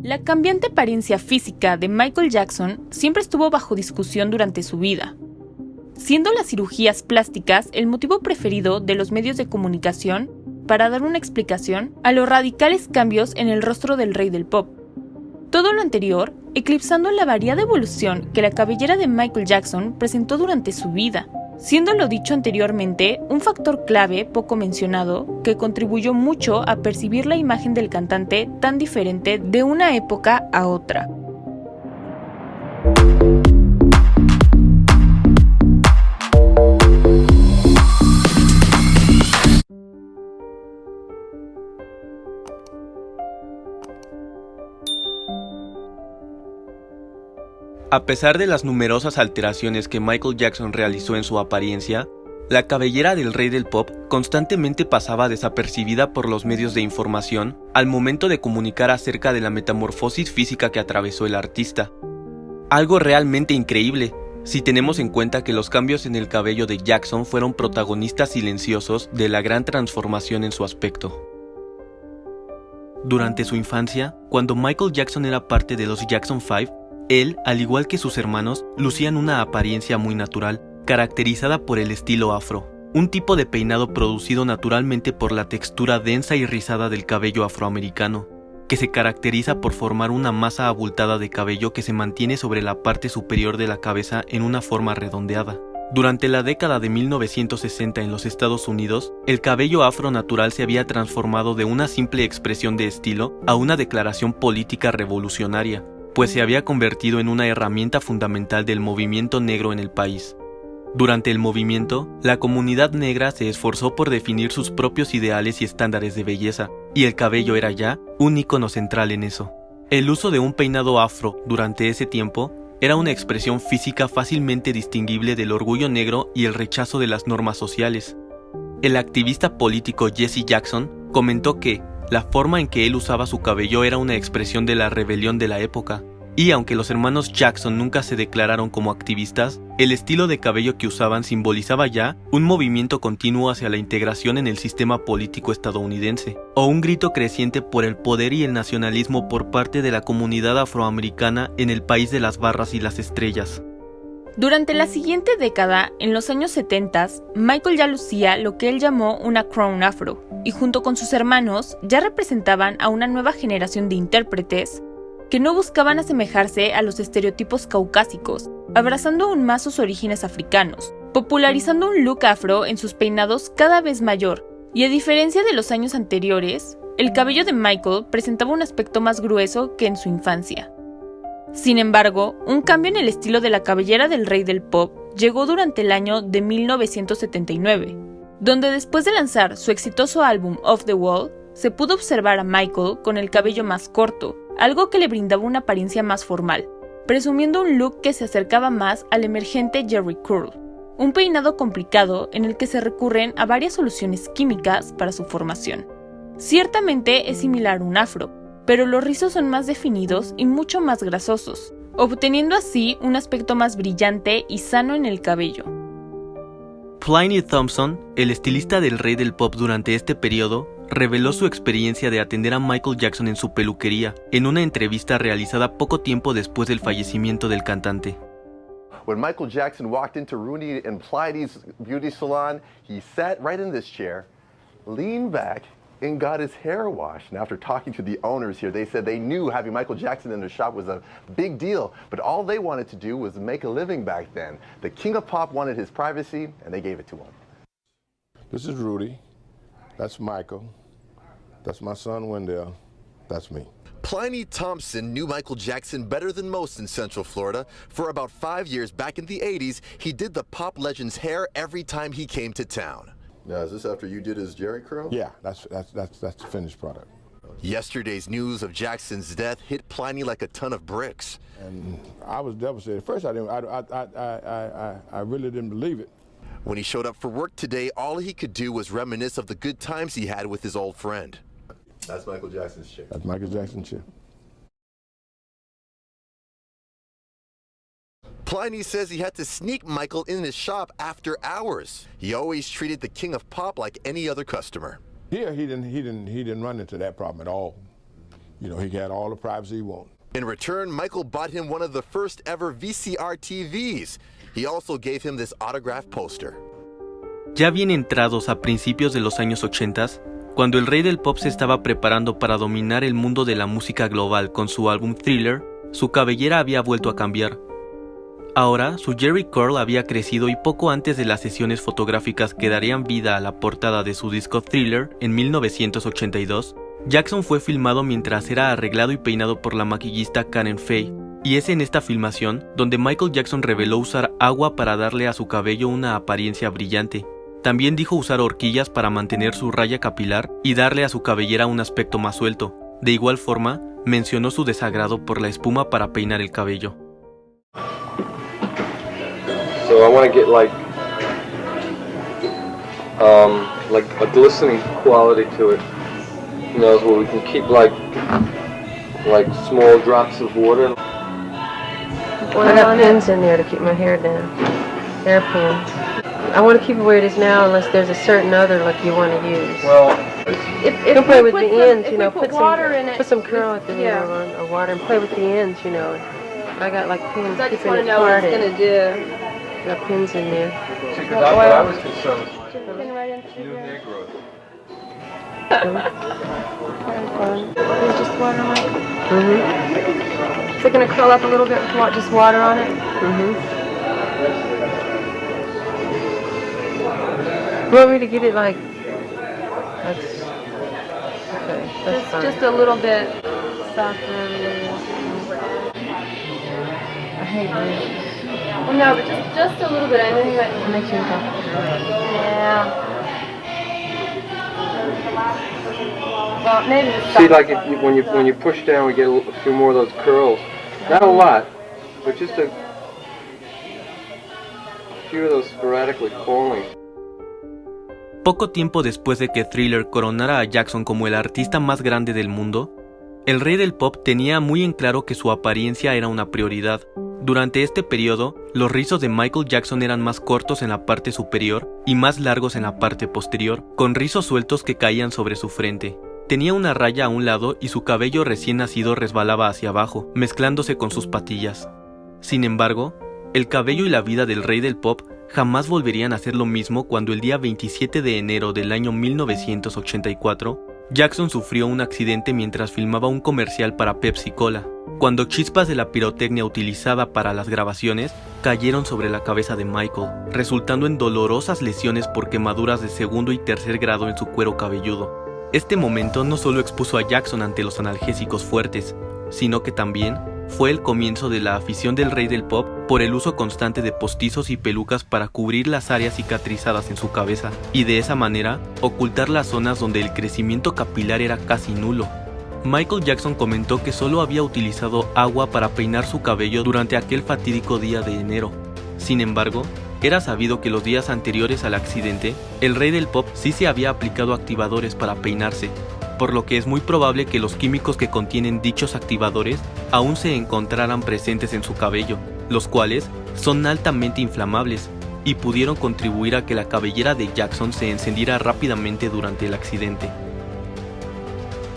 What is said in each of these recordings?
La cambiante apariencia física de Michael Jackson siempre estuvo bajo discusión durante su vida, siendo las cirugías plásticas el motivo preferido de los medios de comunicación para dar una explicación a los radicales cambios en el rostro del rey del pop. Todo lo anterior eclipsando la variada evolución que la cabellera de Michael Jackson presentó durante su vida, siendo lo dicho anteriormente un factor clave poco mencionado que contribuyó mucho a percibir la imagen del cantante tan diferente de una época a otra. A pesar de las numerosas alteraciones que Michael Jackson realizó en su apariencia, la cabellera del rey del pop constantemente pasaba desapercibida por los medios de información al momento de comunicar acerca de la metamorfosis física que atravesó el artista. Algo realmente increíble, si tenemos en cuenta que los cambios en el cabello de Jackson fueron protagonistas silenciosos de la gran transformación en su aspecto. Durante su infancia, cuando Michael Jackson era parte de los Jackson 5, él, al igual que sus hermanos, lucían una apariencia muy natural, caracterizada por el estilo afro, un tipo de peinado producido naturalmente por la textura densa y rizada del cabello afroamericano, que se caracteriza por formar una masa abultada de cabello que se mantiene sobre la parte superior de la cabeza en una forma redondeada. Durante la década de 1960 en los Estados Unidos, el cabello afro natural se había transformado de una simple expresión de estilo a una declaración política revolucionaria, pues se había convertido en una herramienta fundamental del movimiento negro en el país. Durante el movimiento, la comunidad negra se esforzó por definir sus propios ideales y estándares de belleza, y el cabello era ya un ícono central en eso. El uso de un peinado afro durante ese tiempo era una expresión física fácilmente distinguible del orgullo negro y el rechazo de las normas sociales. El activista político Jesse Jackson comentó que la forma en que él usaba su cabello era una expresión de la rebelión de la época, y aunque los hermanos Jackson nunca se declararon como activistas, el estilo de cabello que usaban simbolizaba ya un movimiento continuo hacia la integración en el sistema político estadounidense, o un grito creciente por el poder y el nacionalismo por parte de la comunidad afroamericana en el país de las barras y las estrellas. Durante la siguiente década, en los años 70, Michael ya lucía lo que él llamó una crown afro, y junto con sus hermanos ya representaban a una nueva generación de intérpretes que no buscaban asemejarse a los estereotipos caucásicos, abrazando aún más sus orígenes africanos, popularizando un look afro en sus peinados cada vez mayor, y a diferencia de los años anteriores, el cabello de Michael presentaba un aspecto más grueso que en su infancia. Sin embargo, un cambio en el estilo de la cabellera del rey del pop llegó durante el año de 1979, donde después de lanzar su exitoso álbum Off the Wall, se pudo observar a Michael con el cabello más corto, algo que le brindaba una apariencia más formal, presumiendo un look que se acercaba más al emergente Jerry Curl, un peinado complicado en el que se recurren a varias soluciones químicas para su formación. Ciertamente es similar a un afro, pero los rizos son más definidos y mucho más grasosos, obteniendo así un aspecto más brillante y sano en el cabello. Pliny Thompson, el estilista del rey del pop durante este periodo, reveló su experiencia de atender a Michael Jackson en su peluquería, en una entrevista realizada poco tiempo después del fallecimiento del cantante. When Michael Jackson walked into Rooney and Pliny's beauty salon, he sat right in this chair, leaned back, and got his hair washed. And after talking to the owners here, they said they knew having Michael Jackson in their shop was a big deal, but all they wanted to do was make a living back then. The king of pop wanted his privacy, and they gave it to him. This is Rudy. That's Michael. That's my son Wendell. That's me. Pliny Thompson knew Michael Jackson better than most in Central Florida. For about 5 years back in the 80s, he did the pop legend's hair every time he came to town. Now, is this after you did his Jerry curl? Yeah, that's the finished product. Yesterday's news of Jackson's death hit Pliny like a ton of bricks. And I was devastated. At first, I really didn't believe it. When he showed up for work today, all he could do was reminisce of the good times he had with his old friend. That's Michael Jackson's chair. That's Michael Jackson's chair. Pliny says he had to sneak Michael in his shop after hours. He always treated the king of pop like any other customer. Here, he didn't run into that problem at all. You know, he had all the privacy he wanted. In return, Michael bought him one of the first ever VCR TVs. He also gave him this autographed poster. Ya bien entrados a principios de los años 80, cuando el rey del pop se estaba preparando para dominar el mundo de la música global con su álbum Thriller, su cabellera había vuelto a cambiar. Ahora, su Jerry curl había crecido y poco antes de las sesiones fotográficas que darían vida a la portada de su disco Thriller en 1982, Jackson fue filmado mientras era arreglado y peinado por la maquillista Karen Fay, y es en esta filmación donde Michael Jackson reveló usar agua para darle a su cabello una apariencia brillante. También dijo usar horquillas para mantener su raya capilar y darle a su cabellera un aspecto más suelto. De igual forma, mencionó su desagrado por la espuma para peinar el cabello. So I want to get like a glistening quality to it. You know, where we can keep like small drops of water. I got pins in there to keep my hair down. Hair pins. I want to keep it where it is now unless there's a certain other look you want to use. Well, if you can play with the ends, you know, put water in it. Put some curl at the end or water and play with the ends, you know. I got like pins I just keeping want to it know what parted. it's going to do. Got pins in there. because that's what I was concerned with. Pin right into New your- hair growth. There's just water on it. Mm-hmm. Is it going to curl up a little bit with just water on it? Mm-hmm. You want me to get it like... That's... Okay, that's fine. Just a little bit softer over there. I hate this. Well, no, but just a little bit. I think that It makes you uncomfortable. Yeah. Well, maybe the See, like if you, when you push down, we get a few more of those curls. Not a lot, but just a few of those sporadically falling. Poco tiempo después de que Thriller coronara a Jackson como el artista más grande del mundo, el rey del pop tenía muy en claro que su apariencia era una prioridad. Durante este periodo, los rizos de Michael Jackson eran más cortos en la parte superior y más largos en la parte posterior, con rizos sueltos que caían sobre su frente. Tenía una raya a un lado y su cabello recién nacido resbalaba hacia abajo, mezclándose con sus patillas. Sin embargo, el cabello y la vida del rey del pop jamás volverían a ser lo mismo cuando el día 27 de enero del año 1984, Jackson sufrió un accidente mientras filmaba un comercial para Pepsi Cola, cuando chispas de la pirotecnia utilizada para las grabaciones cayeron sobre la cabeza de Michael, resultando en dolorosas lesiones por quemaduras de segundo y tercer grado en su cuero cabelludo. Este momento no solo expuso a Jackson ante los analgésicos fuertes, sino que también fue el comienzo de la afición del rey del pop por el uso constante de postizos y pelucas para cubrir las áreas cicatrizadas en su cabeza, y de esa manera ocultar las zonas donde el crecimiento capilar era casi nulo. Michael Jackson comentó que solo había utilizado agua para peinar su cabello durante aquel fatídico día de enero. Sin embargo, era sabido que los días anteriores al accidente, el rey del pop sí se había aplicado activadores para peinarse, por lo que es muy probable que los químicos que contienen dichos activadores aún se encontraran presentes en su cabello, los cuales son altamente inflamables y pudieron contribuir a que la cabellera de Jackson se encendiera rápidamente durante el accidente.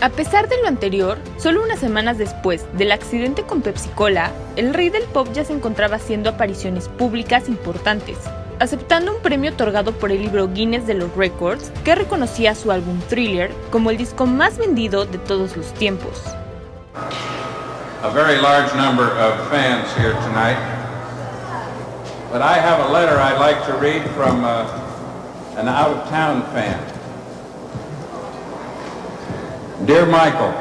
A pesar de lo anterior, solo unas semanas después del accidente con Pepsi Cola, el rey del pop ya se encontraba haciendo apariciones públicas importantes, aceptando un premio otorgado por el libro Guinness de los Records, que reconocía su álbum Thriller como el disco más vendido de todos los tiempos. A very large number of fans here tonight, but I have a letter I'd like to read from an out-of-town fan. Dear Michael,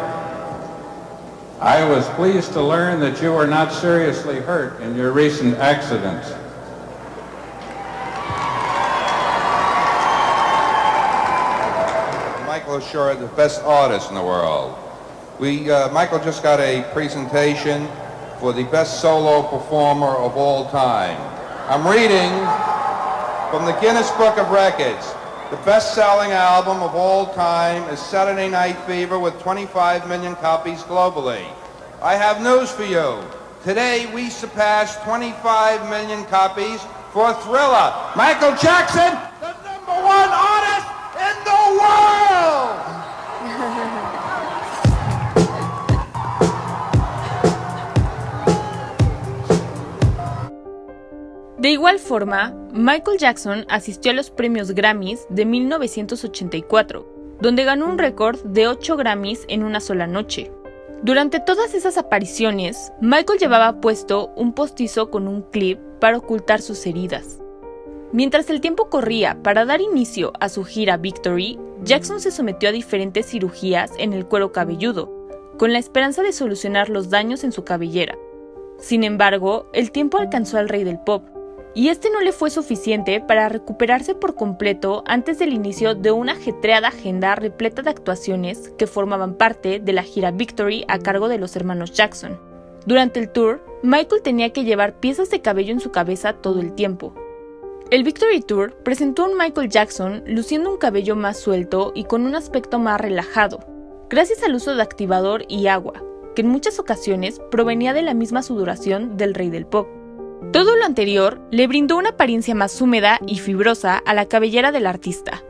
I was pleased to learn that you were not seriously hurt in your recent accident. Michael is sure the best artist in the world. Michael just got a presentation for the best solo performer of all time. I'm reading from the Guinness Book of Records. The best-selling album of all time is Saturday Night Fever with 25 million copies globally. I have news for you. Today we surpassed 25 million copies for Thriller. Michael Jackson, the #1 artist in the world! De igual forma, Michael Jackson asistió a los premios Grammys de 1984, donde ganó un récord de 8 Grammys en una sola noche. Durante todas esas apariciones, Michael llevaba puesto un postizo con un clip para ocultar sus heridas. Mientras el tiempo corría para dar inicio a su gira Victory, Jackson se sometió a diferentes cirugías en el cuero cabelludo, con la esperanza de solucionar los daños en su cabellera. Sin embargo, el tiempo alcanzó al rey del pop, y este no le fue suficiente para recuperarse por completo antes del inicio de una ajetreada agenda repleta de actuaciones que formaban parte de la gira Victory a cargo de los hermanos Jackson. Durante el tour, Michael tenía que llevar piezas de cabello en su cabeza todo el tiempo. El Victory Tour presentó a un Michael Jackson luciendo un cabello más suelto y con un aspecto más relajado, gracias al uso de activador y agua, que en muchas ocasiones provenía de la misma sudoración del rey del pop. Todo lo anterior le brindó una apariencia más húmeda y fibrosa a la cabellera del artista.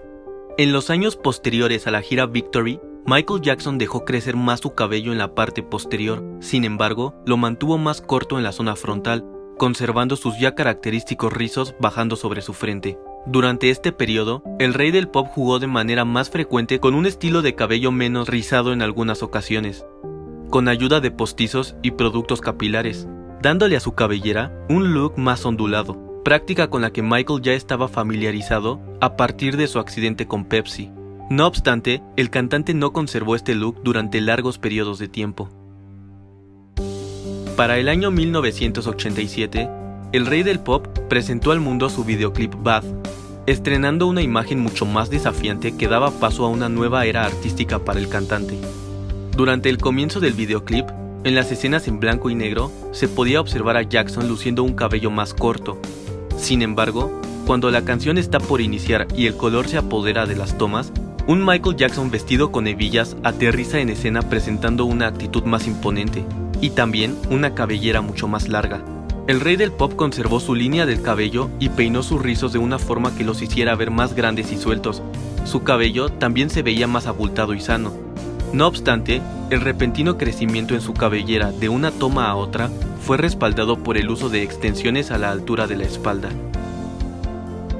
En los años posteriores a la gira Victory, Michael Jackson dejó crecer más su cabello en la parte posterior, sin embargo, lo mantuvo más corto en la zona frontal, conservando sus ya característicos rizos bajando sobre su frente. Durante este periodo, el rey del pop jugó de manera más frecuente con un estilo de cabello menos rizado en algunas ocasiones, con ayuda de postizos y productos capilares, dándole a su cabellera un look más ondulado, práctica con la que Michael ya estaba familiarizado a partir de su accidente con Pepsi. No obstante, el cantante no conservó este look durante largos periodos de tiempo. Para el año 1987, el rey del pop presentó al mundo su videoclip Bad, estrenando una imagen mucho más desafiante que daba paso a una nueva era artística para el cantante. Durante el comienzo del videoclip, en las escenas en blanco y negro, se podía observar a Jackson luciendo un cabello más corto. Sin embargo, cuando la canción está por iniciar y el color se apodera de las tomas, un Michael Jackson vestido con hebillas aterriza en escena presentando una actitud más imponente, y también una cabellera mucho más larga. El rey del pop conservó su línea del cabello y peinó sus rizos de una forma que los hiciera ver más grandes y sueltos. Su cabello también se veía más abultado y sano. No obstante, el repentino crecimiento en su cabellera de una toma a otra fue respaldado por el uso de extensiones a la altura de la espalda.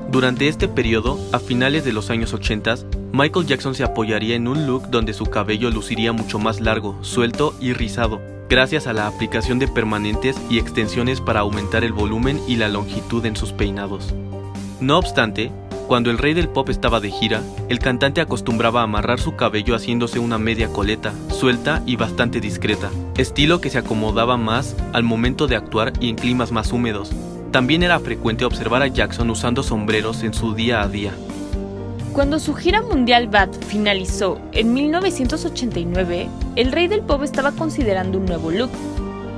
Durante este periodo, a finales de los años 80, Michael Jackson se apoyaría en un look donde su cabello luciría mucho más largo, suelto y rizado, gracias a la aplicación de permanentes y extensiones para aumentar el volumen y la longitud en sus peinados. No obstante, cuando el rey del pop estaba de gira, el cantante acostumbraba a amarrar su cabello haciéndose una media coleta, suelta y bastante discreta, estilo que se acomodaba más al momento de actuar y en climas más húmedos. También era frecuente observar a Jackson usando sombreros en su día a día. Cuando su gira mundial Bad finalizó en 1989, el rey del pop estaba considerando un nuevo look.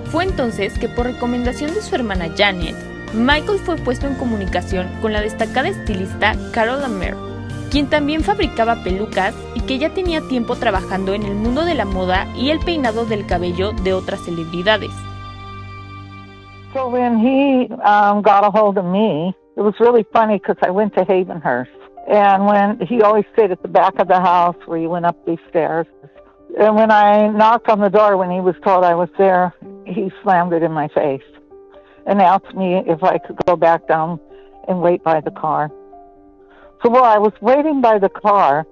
Fue entonces que, por recomendación de su hermana Janet, Michael fue puesto en comunicación con la destacada estilista Carol Amer, quien también fabricaba pelucas y que ya tenía tiempo trabajando en el mundo de la moda y el peinado del cabello de otras celebridades. So when he got a hold of me, it was really funny because I went to Havenhurst. And when he always stayed at the back of the house where you went up these stairs. And when I knocked on the door when he was told I was there, he slammed it in my face and asked me if I could go back down and wait by the car. So while I was waiting by the car,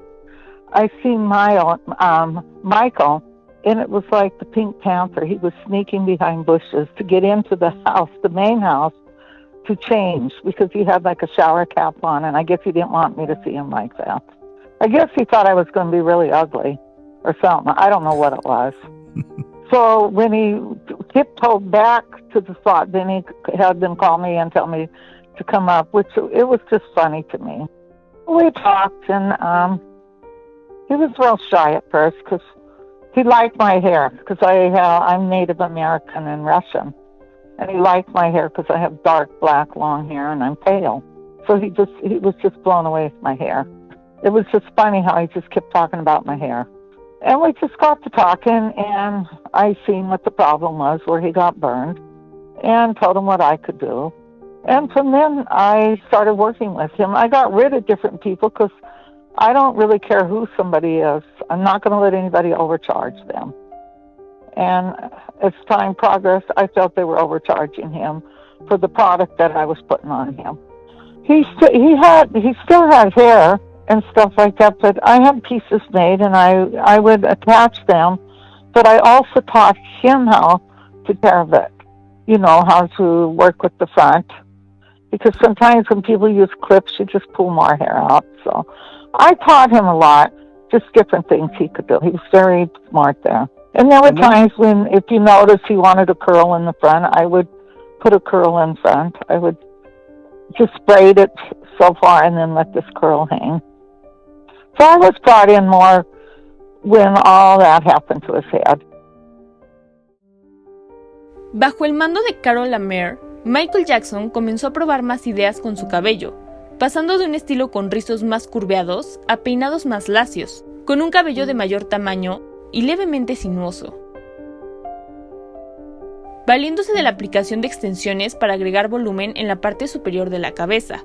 I seen Michael, and it was like the Pink Panther. He was sneaking behind bushes to get into the house, the main house, to change because he had like a shower cap on, and I guess he didn't want me to see him like that. I guess he thought I was going to be really ugly or something. I don't know what it was. So when he tiptoed back to the spot, then he had them call me and tell me to come up, which it was just funny to me. We talked, and he was real shy at first because he liked my hair because I'm Native American and Russian. And he liked my hair because I have dark black long hair and I'm pale. So he was just blown away with my hair. It was just funny how he just kept talking about my hair. And we just got to talking, and I seen what the problem was, where he got burned, and told him what I could do. And from then, I started working with him. I got rid of different people because I don't really care who somebody is. I'm not going to let anybody overcharge them. And as time progressed, I felt they were overcharging him. for the product that I was putting on him. He still had hair and stuff like that, but I had pieces made and I would attach them, but I also taught him how to carve it, you know, how to work with the front, because sometimes when people use clips, you just pull more hair out. So I taught him a lot, just different things he could do. He was very smart there. And there were times when, if you notice, he wanted a curl in the front, I would put a curl in front. I would just braid it so far and then let this curl hang. So I was brought in more when all that happened to his head. Bajo el mando de Carol Lamer, Michael Jackson comenzó a probar más ideas con su cabello, pasando de un estilo con rizos más curveados a peinados más lacios, con un cabello de mayor tamaño y levemente sinuoso, valiéndose de la aplicación de extensiones para agregar volumen en la parte superior de la cabeza.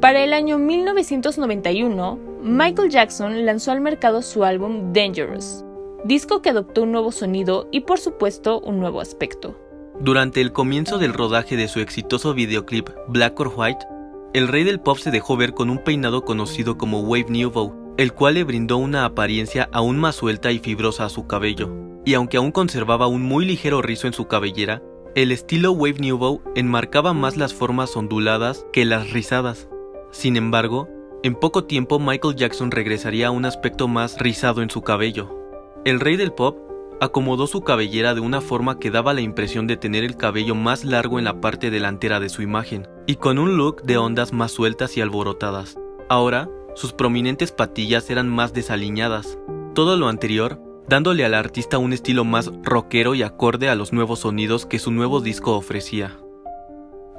Para el año 1991, Michael Jackson lanzó al mercado su álbum Dangerous, disco que adoptó un nuevo sonido y, por supuesto, un nuevo aspecto. Durante el comienzo del rodaje de su exitoso videoclip Black or White, el rey del pop se dejó ver con un peinado conocido como Wave Nouveau, el cual le brindó una apariencia aún más suelta y fibrosa a su cabello. Y aunque aún conservaba un muy ligero rizo en su cabellera, el estilo Wave Nouveau enmarcaba más las formas onduladas que las rizadas. Sin embargo, en poco tiempo Michael Jackson regresaría a un aspecto más rizado en su cabello. El rey del pop acomodó su cabellera de una forma que daba la impresión de tener el cabello más largo en la parte delantera de su imagen, y con un look de ondas más sueltas y alborotadas. Ahora, sus prominentes patillas eran más desaliñadas. Todo lo anterior, dándole al artista un estilo más rockero y acorde a los nuevos sonidos que su nuevo disco ofrecía.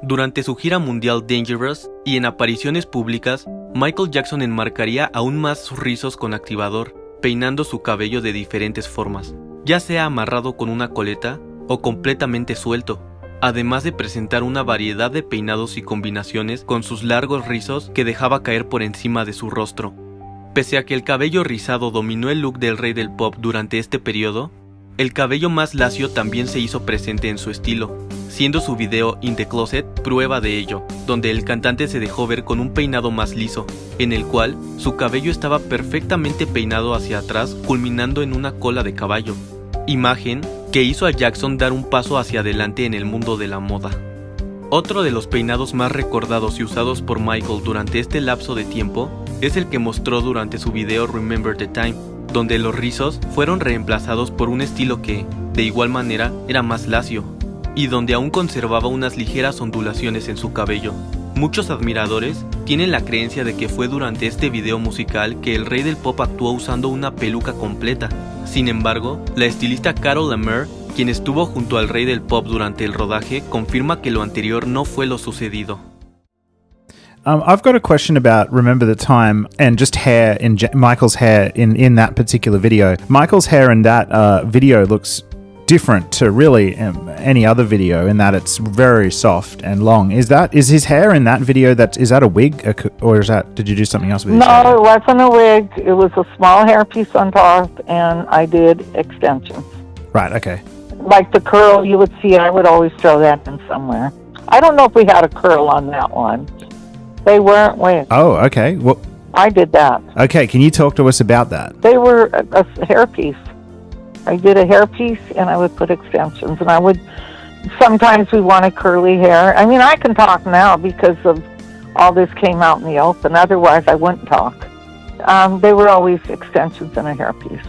Durante su gira mundial Dangerous y en apariciones públicas, Michael Jackson enmarcaría aún más sus rizos con activador, peinando su cabello de diferentes formas, ya sea amarrado con una coleta o completamente suelto, además de presentar una variedad de peinados y combinaciones con sus largos rizos que dejaba caer por encima de su rostro. Pese a que el cabello rizado dominó el look del rey del pop durante este periodo, el cabello más lacio también se hizo presente en su estilo, siendo su video In the Closet prueba de ello, donde el cantante se dejó ver con un peinado más liso, en el cual su cabello estaba perfectamente peinado hacia atrás, culminando en una cola de caballo, imagen que hizo a Jackson dar un paso hacia adelante en el mundo de la moda. Otro de los peinados más recordados y usados por Michael durante este lapso de tiempo es el que mostró durante su video Remember the Time, donde los rizos fueron reemplazados por un estilo que, de igual manera, era más lacio, y donde aún conservaba unas ligeras ondulaciones en su cabello. Muchos admiradores tienen la creencia de que fue durante este video musical que el rey del pop actuó usando una peluca completa. Sin embargo, la estilista Carol Lamer, quien estuvo junto al rey del pop durante el rodaje, confirma que lo anterior no fue lo sucedido. I've got a question about Remember the Time and just hair in Michael's hair in that particular video. Michael's hair in that video looks different to really any other video in that it's very soft and long. Is his hair in that video is that a wig or did you do something else with his hair? No, it wasn't a wig. It was a small hairpiece on top, and I did extensions. Right. Okay. Like the curl you would see, I would always throw that in somewhere. I don't know if we had a curl on that one. They weren't wigs. Oh, okay. Well, I did that. Okay, can you talk to us about that? They were a hairpiece. I did a hairpiece and I would put extensions, and sometimes we wanted curly hair. I mean, I can talk now because of all this came out in the open. Otherwise, I wouldn't talk. They were always extensions and a hairpiece.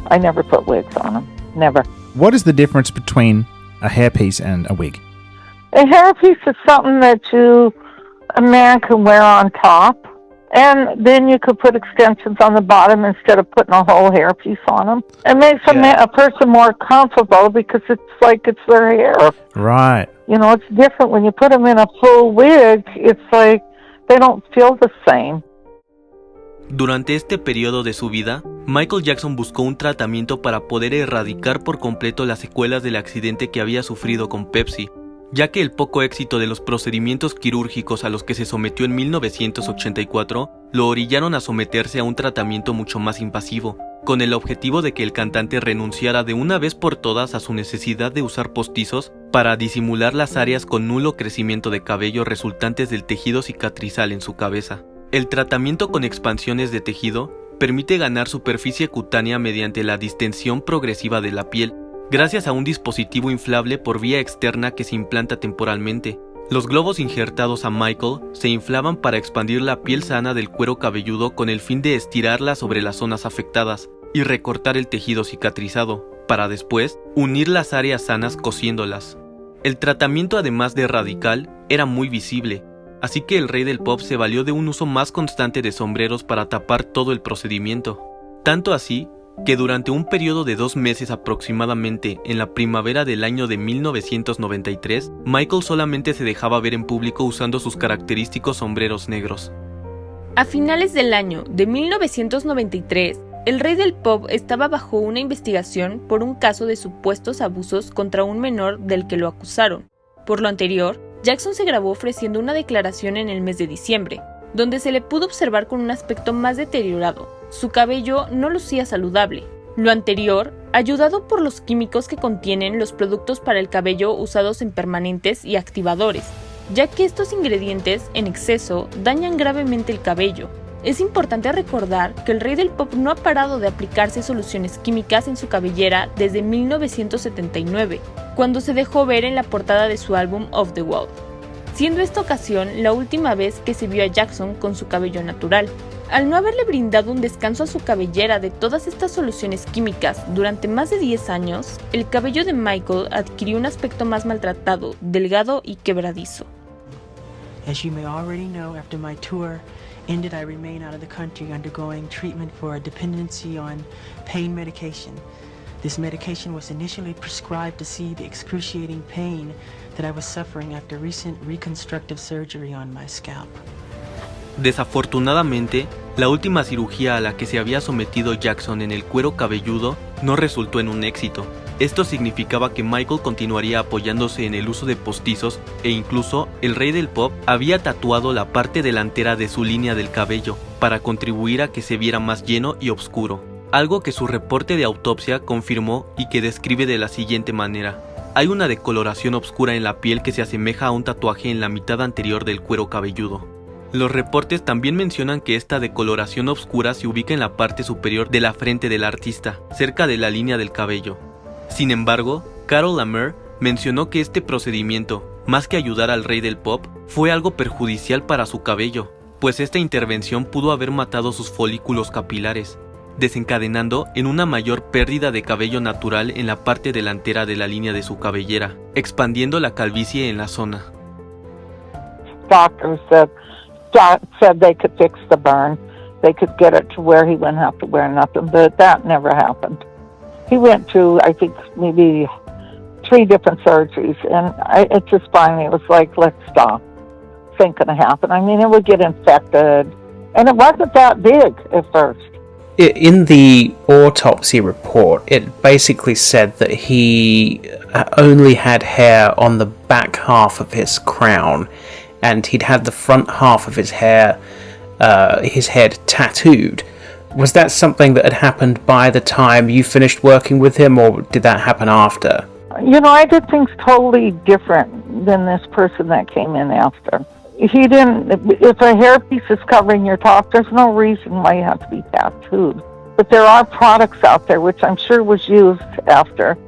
I never put wigs on them. Never. What is the difference between a hairpiece and a wig? A hairpiece is something that a man can wear on top, and then you could put extensions on the bottom instead of putting a whole hairpiece on them. It makes a person more comfortable because it's like it's their hair. Right. You know, it's different when you put them in a full wig. It's like they don't feel the same. Durante este periodo de su vida, Michael Jackson buscó un tratamiento para poder erradicar por completo las secuelas del accidente que había sufrido con Pepsi, ya que el poco éxito de los procedimientos quirúrgicos a los que se sometió en 1984 lo orillaron a someterse a un tratamiento mucho más invasivo, con el objetivo de que el cantante renunciara de una vez por todas a su necesidad de usar postizos para disimular las áreas con nulo crecimiento de cabello resultantes del tejido cicatrizal en su cabeza. El tratamiento con expansiones de tejido permite ganar superficie cutánea mediante la distensión progresiva de la piel, gracias a un dispositivo inflable por vía externa que se implanta temporalmente. Los globos injertados a Michael se inflaban para expandir la piel sana del cuero cabelludo con el fin de estirarla sobre las zonas afectadas y recortar el tejido cicatrizado, para después unir las áreas sanas cosiéndolas. El tratamiento, además de radical, era muy visible, así que el rey del pop se valió de un uso más constante de sombreros para tapar todo el procedimiento. Tanto así que durante un periodo de 2 meses aproximadamente en la primavera del año de 1993, Michael solamente se dejaba ver en público usando sus característicos sombreros negros. A finales del año de 1993, el rey del pop estaba bajo una investigación por un caso de supuestos abusos contra un menor del que lo acusaron. Por lo anterior, Jackson se grabó ofreciendo una declaración en el mes de diciembre, donde se le pudo observar con un aspecto más deteriorado. Su cabello no lucía saludable. Lo anterior, ayudado por los químicos que contienen los productos para el cabello usados en permanentes y activadores, ya que estos ingredientes en exceso dañan gravemente el cabello. Es importante recordar que el rey del pop no ha parado de aplicarse soluciones químicas en su cabellera desde 1979, cuando se dejó ver en la portada de su álbum Off the Wall, siendo esta ocasión la última vez que se vio a Jackson con su cabello natural. Al no haberle brindado un descanso a su cabellera de todas estas soluciones químicas durante más de 10 años, el cabello de Michael adquirió un aspecto más maltratado, delgado y quebradizo. As you may already know, after my tour ended, I remain out of the country undergoing treatment for a dependency on pain medication. This medication was initially prescribed to see the excruciating pain that I was suffering after recent reconstructive surgery on my scalp. Desafortunadamente, la última cirugía a la que se había sometido Jackson en el cuero cabelludo no resultó en un éxito. Esto significaba que Michael continuaría apoyándose en el uso de postizos e incluso el rey del pop había tatuado la parte delantera de su línea del cabello para contribuir a que se viera más lleno y oscuro, algo que su reporte de autopsia confirmó y que describe de la siguiente manera: hay una decoloración oscura en la piel que se asemeja a un tatuaje en la mitad anterior del cuero cabelludo. Los reportes también mencionan que esta decoloración oscura se ubica en la parte superior de la frente del artista, cerca de la línea del cabello. Sin embargo, Carol Lamer mencionó que este procedimiento, más que ayudar al rey del pop, fue algo perjudicial para su cabello, pues esta intervención pudo haber matado sus folículos capilares, desencadenando en una mayor pérdida de cabello natural en la parte delantera de la línea de su cabellera, expandiendo la calvicie en la zona. Doctors said they could fix the burn. They could get it to where he wouldn't have to wear nothing, but that never happened. He went through, I think, maybe 3 different surgeries, and it just finally was like, let's stop. This ain't gonna happen. I mean, it would get infected, and it wasn't that big at first. In the autopsy report, it basically said that he only had hair on the back half of his crown, and he'd had the front half of his hair, his head tattooed. Was that something that had happened by the time you finished working with him, or did that happen after? You know, I did things totally different than this person that came in after. He didn't, if a hairpiece is covering your top, there's no reason why you have to be tattooed. But there are products out there, which I'm sure was used after,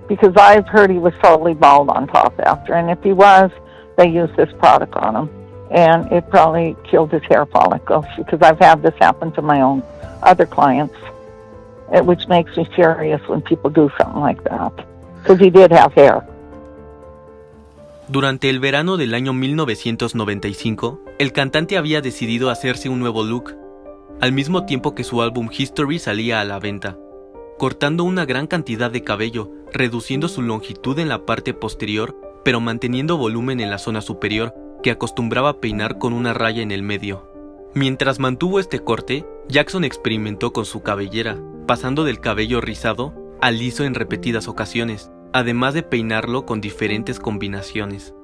because I've heard he was totally bald on top after, and if he was, they used this product on him, and it probably killed his hair follicles, because I've had this happen to my own other clients, which makes me furious when people do something like that, because he did have hair. Durante el verano del año 1995, el cantante había decidido hacerse un nuevo look, al mismo tiempo que su álbum History salía a la venta, cortando una gran cantidad de cabello, reduciendo su longitud en la parte posterior, pero manteniendo volumen en la zona superior, que acostumbraba peinar con una raya en el medio. Mientras mantuvo este corte, Jackson experimentó con su cabellera, pasando del cabello rizado al liso en repetidas ocasiones, además de peinarlo con diferentes combinaciones.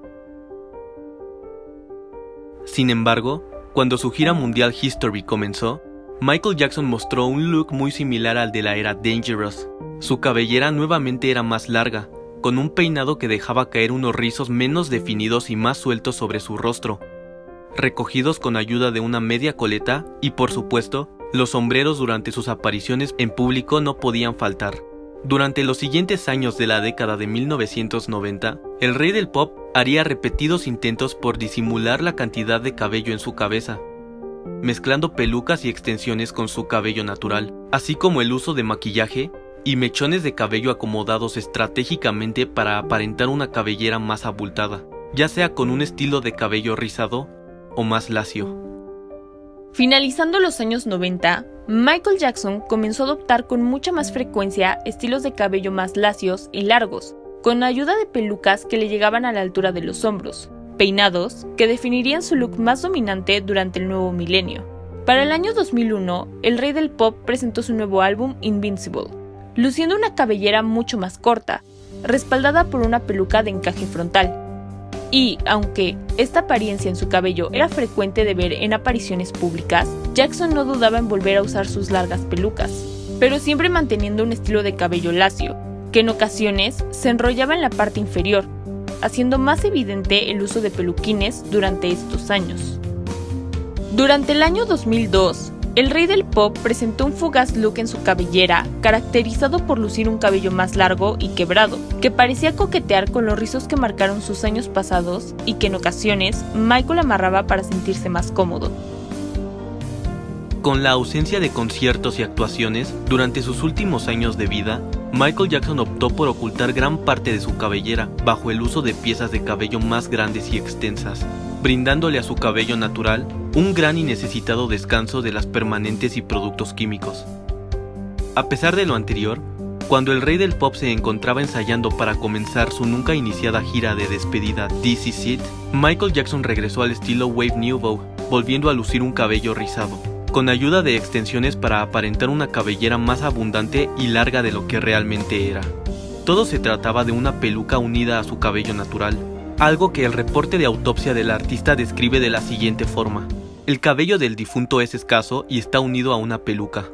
Sin embargo, cuando su gira mundial History comenzó, Michael Jackson mostró un look muy similar al de la era Dangerous. Su cabellera nuevamente era más larga, con un peinado que dejaba caer unos rizos menos definidos y más sueltos sobre su rostro, recogidos con ayuda de una media coleta y, por supuesto, los sombreros durante sus apariciones en público no podían faltar. Durante los siguientes años de la década de 1990, el rey del pop haría repetidos intentos por disimular la cantidad de cabello en su cabeza, mezclando pelucas y extensiones con su cabello natural, así como el uso de maquillaje y mechones de cabello acomodados estratégicamente para aparentar una cabellera más abultada, ya sea con un estilo de cabello rizado o más lacio. Finalizando los años 90, Michael Jackson comenzó a adoptar con mucha más frecuencia estilos de cabello más lacios y largos, con ayuda de pelucas que le llegaban a la altura de los hombros, peinados que definirían su look más dominante durante el nuevo milenio. Para el año 2001, el rey del pop presentó su nuevo álbum Invincible, luciendo una cabellera mucho más corta, respaldada por una peluca de encaje frontal. Y, aunque esta apariencia en su cabello era frecuente de ver en apariciones públicas, Jackson no dudaba en volver a usar sus largas pelucas, pero siempre manteniendo un estilo de cabello lacio, que en ocasiones se enrollaba en la parte inferior, haciendo más evidente el uso de peluquines durante estos años. Durante el año 2002, el rey del pop presentó un fugaz look en su cabellera, caracterizado por lucir un cabello más largo y quebrado, que parecía coquetear con los rizos que marcaron sus años pasados y que en ocasiones Michael amarraba para sentirse más cómodo. Con la ausencia de conciertos y actuaciones durante sus últimos años de vida, Michael Jackson optó por ocultar gran parte de su cabellera bajo el uso de piezas de cabello más grandes y extensas, brindándole a su cabello natural un gran y necesitado descanso de las permanentes y productos químicos. A pesar de lo anterior, cuando el rey del pop se encontraba ensayando para comenzar su nunca iniciada gira de despedida This Is It, Michael Jackson regresó al estilo Wave Nouveau, volviendo a lucir un cabello rizado, con ayuda de extensiones para aparentar una cabellera más abundante y larga de lo que realmente era. Todo se trataba de una peluca unida a su cabello natural, algo que el reporte de autopsia del artista describe de la siguiente forma: el cabello del difunto es escaso y está unido a una peluca.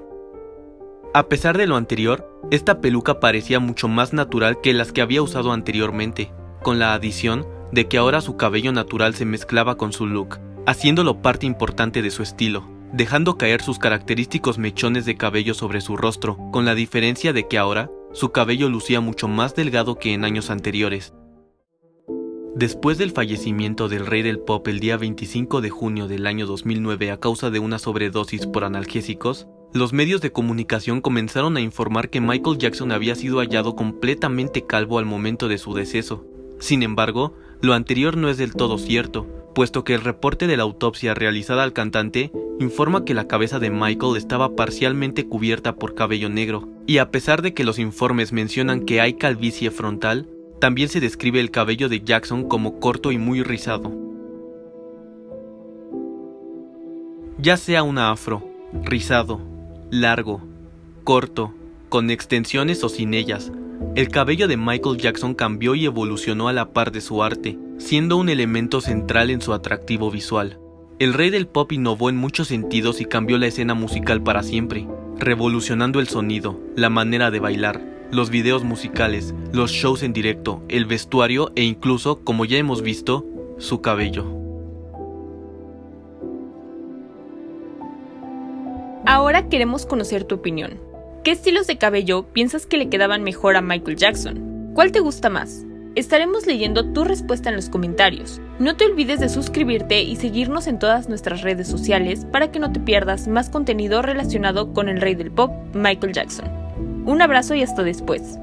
A pesar de lo anterior, esta peluca parecía mucho más natural que las que había usado anteriormente, con la adición de que ahora su cabello natural se mezclaba con su look, haciéndolo parte importante de su estilo, dejando caer sus característicos mechones de cabello sobre su rostro, con la diferencia de que ahora su cabello lucía mucho más delgado que en años anteriores. Después del fallecimiento del rey del pop el día 25 de junio del año 2009 a causa de una sobredosis por analgésicos, los medios de comunicación comenzaron a informar que Michael Jackson había sido hallado completamente calvo al momento de su deceso. Sin embargo, lo anterior no es del todo cierto, puesto que el reporte de la autopsia realizada al cantante informa que la cabeza de Michael estaba parcialmente cubierta por cabello negro, y a pesar de que los informes mencionan que hay calvicie frontal, también se describe el cabello de Jackson como corto y muy rizado. Ya sea una afro, rizado, largo, corto, con extensiones o sin ellas, el cabello de Michael Jackson cambió y evolucionó a la par de su arte, siendo un elemento central en su atractivo visual. El rey del pop innovó en muchos sentidos y cambió la escena musical para siempre, revolucionando el sonido, la manera de bailar, los videos musicales, los shows en directo, el vestuario e incluso, como ya hemos visto, su cabello. Ahora queremos conocer tu opinión. ¿Qué estilos de cabello piensas que le quedaban mejor a Michael Jackson? ¿Cuál te gusta más? Estaremos leyendo tu respuesta en los comentarios. No te olvides de suscribirte y seguirnos en todas nuestras redes sociales para que no te pierdas más contenido relacionado con el rey del pop, Michael Jackson. Un abrazo y hasta después.